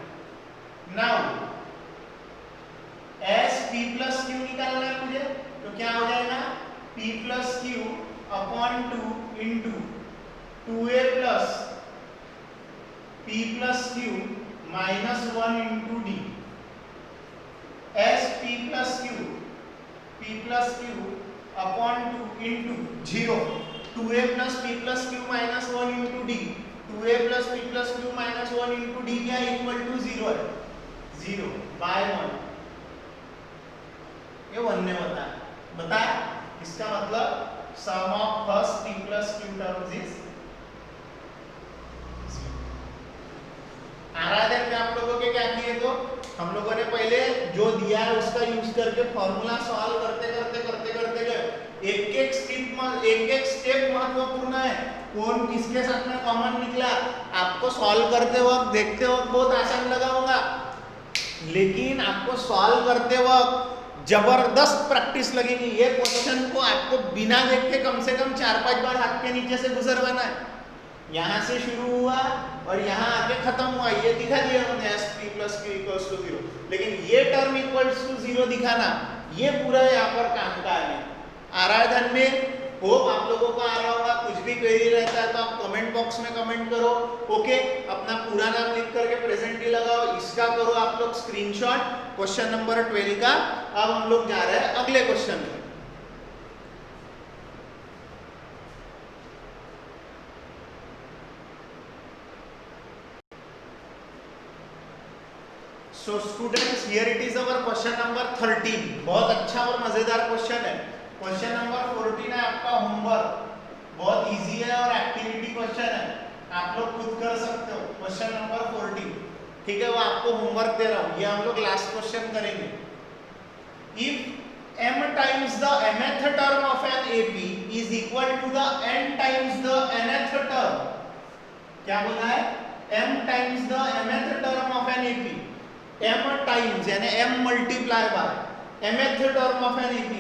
now s p plus Q निकालना है मुझे, तो क्या हो जाएगा, p plus Q upon 2 into 2a plus p plus Q minus one into D, s p plus Q upon 2 into 0, 2a plus p plus Q minus one into D, 2a plus p plus Q minus one into D क्या equal to 0 है, 0 bye 1। ये 1 ने बताया। इसका मतलब sum of first p plus Q terms is 0। आ रहा है कि आप लोगों के क्या किए, तो हम लोगों ने पहले जो दिया है उसका यूज करके फॉर्मूला सॉल्व करते गए। एक स्टेप महत्वपूर्ण है, कौन किसके साथ में कॉमन निकला, आपको सॉल्व करते वक्त देखते वक्त बहुत आसान लगा होगा, लेकिन आपको सॉल्व करते वक्त जबरदस्त प्रैक्टिस लगेगी। ये क्वेश्चन को आपको बिना देख के कम से कम 4-5 बार हाथ के नीचे से गुजरवाना है। यहाँ से शुरू हुआ, और यहाँ आके खत्म हुआ, ये दिखा दिया हमने S3 + Q = 0। लेकिन ये टर्म इक्वल्स टू 0 दिखाना, ये पूरा यहाँ पर काम का है। आ रहा है ध्यान में? होप आप लोगों को आ रहा होगा। कुछ भी क्वेरी रहता है तो आप कमेंट बॉक्स में कमेंट करो। ओके, अपना पूरा नाम लिख करके प्रेजेंट ही लगाओ। इसका करो आप लोग स्क्रीनशॉट क्वेश्चन नंबर 12 का। अब हम लोग जा रहे हैं अगले क्वेश्चन में। So students, here it is our question number 13। बहुत अच्छा और मजेदार क्वेश्चन है। क्वेश्चन नंबर 14 है आपका होमवर्क, बहुत इजी है और एक्टिविटी क्वेश्चन है, आप लोग खुद कर सकते हो। क्वेश्चन नंबर 14, ठीक है, वो आपको होमवर्क दे रहा हूँ। ये हम लोग लास्ट क्वेश्चन करेंगे। If m times the mth term of an AP is equal to the n times the nth term, क्या बोला है? m times the mth term of an AP, m times यानी m multiply by mth term of an AP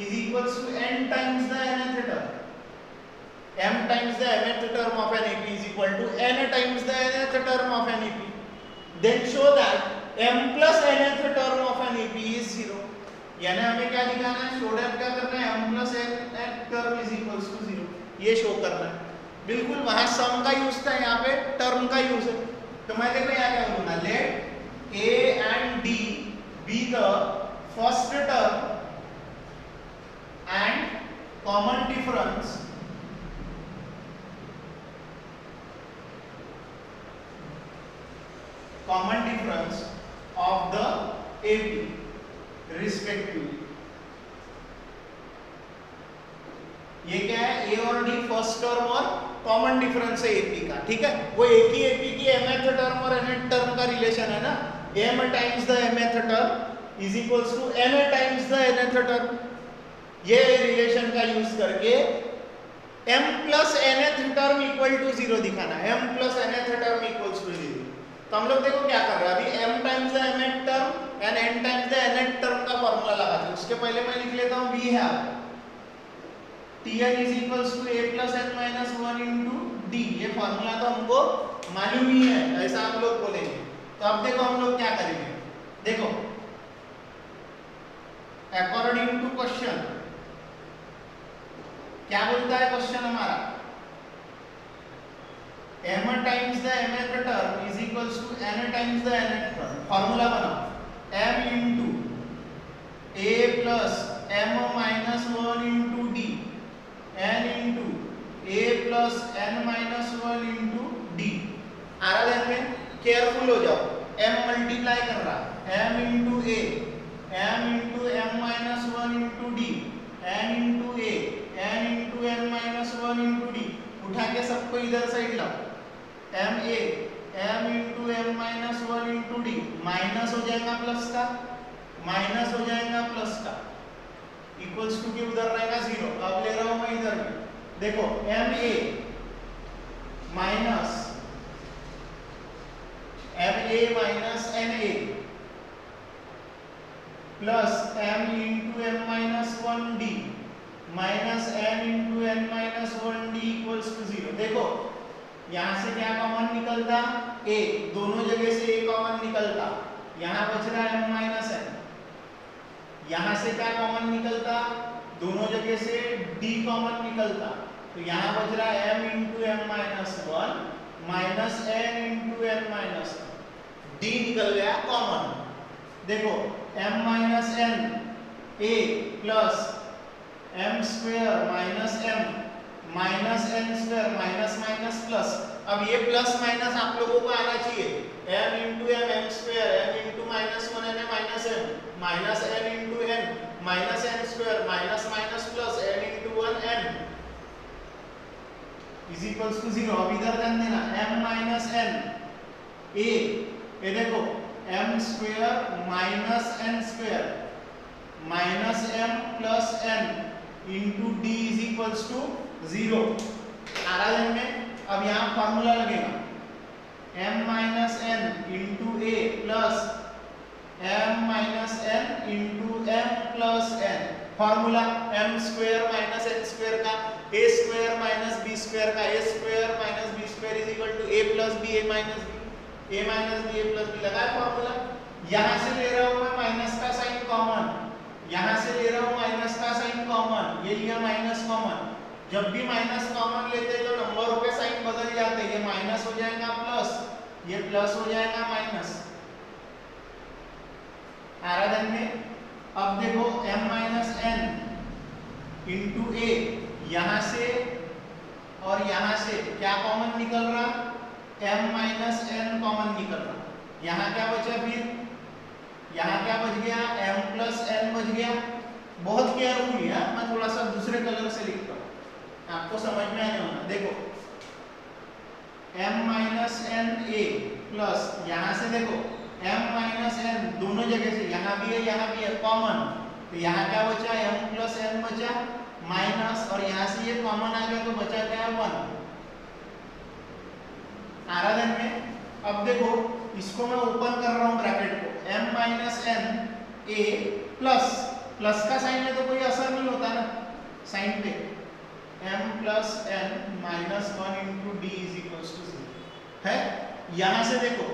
is equals to n times the nth term। m times the mth term of an AP is equal to n times the nth term of an AP। Then show that m plus nth term of an AP is 0। यानी हमें क्या दिखाना है? Show that क्या करना है? m plus nth term is equals to 0, ये show करना है। बिल्कुल वहां सम का यूज था, यहाँ पे टर्म का यूज है। तो मैं देखो यहाँ क्या बोलूंगा, late a and d be the first term and common difference of the AP respectively। ये क्या है? A और D फर्स्ट टर्म और कॉमन डिफरेंस है AP का, ठीक है। वो एक ही AP की mth टर्म और nth टर्म का रिलेशन है ना। m times the mth term is equals to n times the nth term. ये रिलेशन का यूज करके m plus nth term equal to 0 दिखाना है। m plus nth term equals to 0। तो हम लोग देखो क्या कर रहे हैं अभी, m times the mth term and n times the nth term का फॉर्मूला लगाते हैं। उसके पहले मैं लिख लेता हूं we have Tn is equals to a plus n minus 1 into d। ये फॉर्मूला तो हमको मालूम ही है, ऐसा हम लोग बोलेंगे। तो अब देखो हम लोग क्या करेंगे, देखो अकॉर्डिंग टू क्वेश्चन क्या बोलता है क्वेश्चन हमारा, m times the mth term is equals to n times the nth term. Formula बनाओ m into a plus m minus 1 into d n into a plus n minus 1 into d। आ रहा है में, careful हो जाओ, m multiply कर रहा, m into a, m into m minus 1 into d, n into a, n into n minus 1 into d। उठा के सबको इधर साइड लाओ, m a, m into m minus 1 into d, minus हो जाएगा प्लस का, माइनस हो जाएगा प्लस का, इक्वल्स टू के उधर रहेगा 0। अब ले रहा हूं मैं इधर भी, देखो m a minus m a minus n a plus m into m minus 1 d minus m into n minus 1 d equals to 0। देखो यहां से क्या कॉमन निकलता, a, दोनों जगह से a कॉमन निकलता, यहां बच रहा है m minus n। यहां से क्या कॉमन निकलता, दोनों जगह से d कॉमन निकलता, तो यहां बच रहा है m into m minus 1 minus n into n minus 1, d निकल गया कॉमन। देखो m minus n a plus m square minus m minus n square minus minus plus. अब ये प्लस माइनस आप लोगों को आना चाहिए, m into m m square, m into minus 1 n minus m minus n into n minus n square minus minus plus n into 1 n is equals to 0। अब इधर ध्यान देना, m माइनस n a, ये देखो m square minus n square minus m plus n into d is equals to 0। आ रहा है में, अब यहाँ फॉर्मूला लगेगा m minus n into a plus m minus n into m plus n। Formula m square minus n square का, a square minus b square का, a square minus b square is equal to a plus b a minus b a plus b लगाया formula. यहाँ से ले रहा हूँ मैं minus का साइन कॉमन, यहाँ से ले रहा हूँ माइनस का साइन कॉमन, ये लिया माइनस कॉमन। जब भी माइनस कॉमन लेते हैं तो नंबरों के साइन बदल जाते हैं, ये माइनस हो जाएगा प्लस, ये प्लस हो जाएगा माइनस। आराधन में अब देखो m माइनस n इंटू ए, यहाँ से और यहाँ से क्या कॉमन निकल रहा, m माइनस n कॉमन निकल रहा। यहाँ क्या बचा फिर, यहाँ क्या बच गया, m प्लस n बच गया। बहुत केयरफुली है, मैं थोड़ा सा दूसरे कलर से लिखता हूँ, आपको समझ में आने होना। देखो m minus n a plus, यहाँ से देखो m माइनस n दोनों जगह से, यहाँ भी है कॉमन, तो यहाँ क्या बचा, m प्लस n बचा माइनस, और यहाँ से ये कॉमन आ गया तो बचा क्या, 1। आराधन में अब देखो इसको मैं ओपन कर रहा हूँ ब्रैकेट को, m minus n a plus, plus का साइन है तो कोई असर नहीं होता ना साइन पे, m plus n minus 1 into D is equal to 0 है। यहाँ से देखो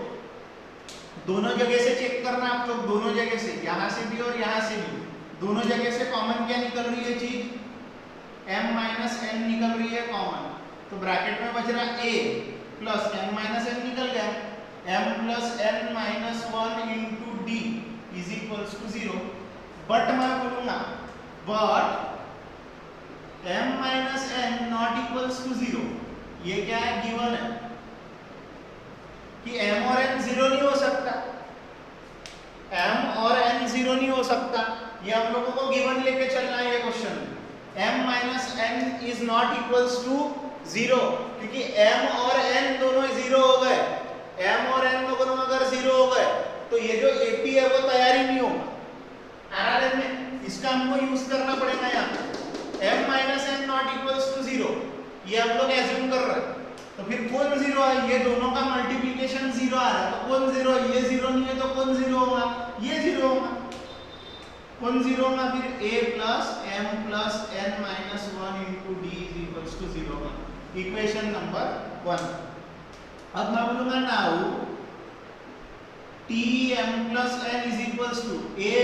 दोनों जगह से चेक करना आप लोग, दोनों जगह से, यहाँ से भी और यहाँ से भी, दोनों जगह से कॉमन क्या निकल रही है चीज, m माइनस n निकल रही है कॉमन, तो ब्रैकेट में बच रहा a plus m minus n निकल गया, m plus n minus 1 into D is equals to 0। But मैं बोलूंगा but m minus n not equals to 0, ये क्या है, गिवन है कि m और n 0 नहीं हो सकता, m और n 0 नहीं हो सकता, ये हम लोगों को गिवन लेके चलना है ये question. m minus n is not equals to 0, क्योंकि m और n दोनों 0 हो गए, m और n दोनों अगर 0 हो गए तो ये जो AP है वो तैयारी नहीं होगा। आरआरएन में इसका हमको यूज करना पड़ेगा। यहाँ m minus n not equals to 0 ये हम लोग एज्यूम कर रहे हैं, तो फिर कौन 0 है, ये दोनों का मल्टीप्लिकेशन 0 आ रहा है, तो कौन 0 है, ये 0 नहीं है तो कौन 0 होगा, ये 0 होगा। कौन 0 होगा फिर, a plus m plus n minus 1 into D is equals to 0 होगा, इक्वेशन नंबर 1। अब मैं बोलूंगा now t m plus n is equals to a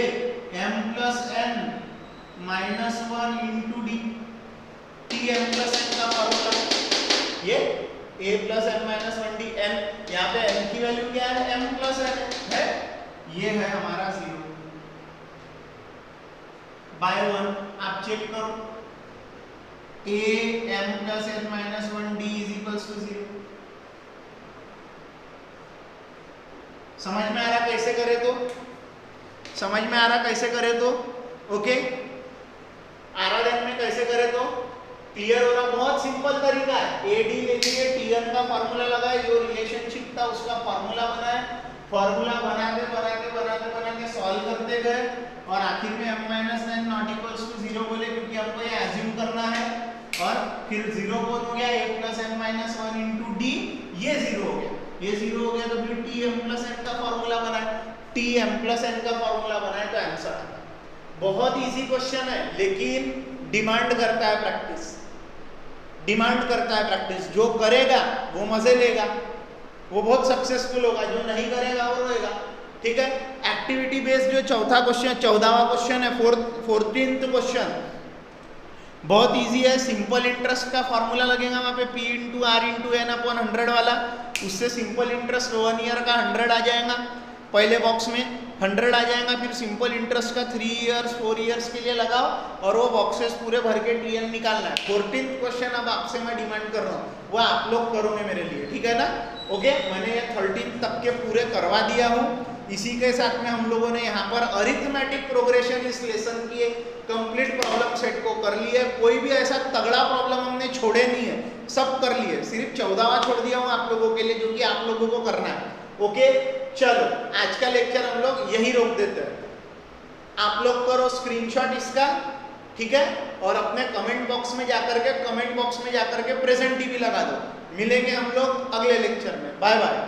m plus n minus 1 into d, t m plus n का formula ये a plus m minus 1 d, m यहाँ पे m की value क्या है, m प्लस n है, ये है हमारा 0 बाय 1। आप चेक करो a m plus n minus 1 d is equals to 0। समझ में आ रहा कैसे करे तो, समझ में आ रहा कैसे करे तो, ओके। आराधन में कैसे करे तो क्लियर हो रहा, बहुत सिंपल तरीका है। AD ले लिए, TN का फॉर्मूला लगाए, जो रिलेशनशिप था उसका फॉर्मूला बनाए, फॉर्मूला बनाते बनाते बनाते बनाते सॉल्व करते गए और आखिर में m minus n not equals to 0 बोले, क्योंकि हमको ये एज्यूम करना है। और फिर 0 कौन हो गया, a plus m minus 1 into D, ये 0 हो गया, ये 0 हो गया, तो फिर t m प्लस n का फॉर्मूला बनाए, t m प्लस n का फॉर्मूला बनाए तो आंसर आता है। बहुत इजी क्वेश्चन है, लेकिन डिमांड करता है प्रैक्टिस, डिमांड करता है प्रैक्टिस। जो करेगा वो मजे लेगा, वो बहुत सक्सेसफुल होगा, जो नहीं करेगा वो रोएगा, ठीक है। एक्टिविटी बेस्ड जो चौथा क्वेश्चन, 14वां क्वेश्चन है, 14th क्वेश्चन बहुत इजी है। सिंपल इंटरेस्ट का फॉर्मूला लगेगा वहाँ पे, p into r into n upon 100 वाला, उससे सिंपल इंटरेस्ट 1 ईयर का 100 आ जाएगा, पहले बॉक्स में 100 आ जाएगा। फिर सिंपल इंटरेस्ट का 3 इयर्स 4 इयर्स के लिए लगाओ और वो बॉक्सेस पूरे भर के TN निकालना है। 14th क्वेश्चन अब आपसे मैं डिमांड कर रहा हूँ, वो आप लोग करोगे मेरे लिए, ठीक है ना, ओके। मैंने ये 13 तक के पूरे करवा दिया हूँ। इसी के साथ में हम लोगों ने यहाँ पर अरिथमेटिक प्रोग्रेशन इस लेसन की कंप्लीट प्रॉब्लम सेट को कर ली है। कोई भी ऐसा तगड़ा प्रॉब्लम हमने छोड़े नहीं है, सब कर लिए, सिर्फ 14वां छोड़ दिया हूँ आप लोगों के लिए, जो कि आप लोगों को करना है, ओके। चलो आज का लेक्चर हम लोग यही रोक देते हैं। आप लोग करो स्क्रीनशॉट इसका, ठीक है, और अपने कमेंट बॉक्स में जाकर के प्रेजेंट टीवी लगा दो। मिलेंगे हम लोग अगले लेक्चर में, बाय बाय।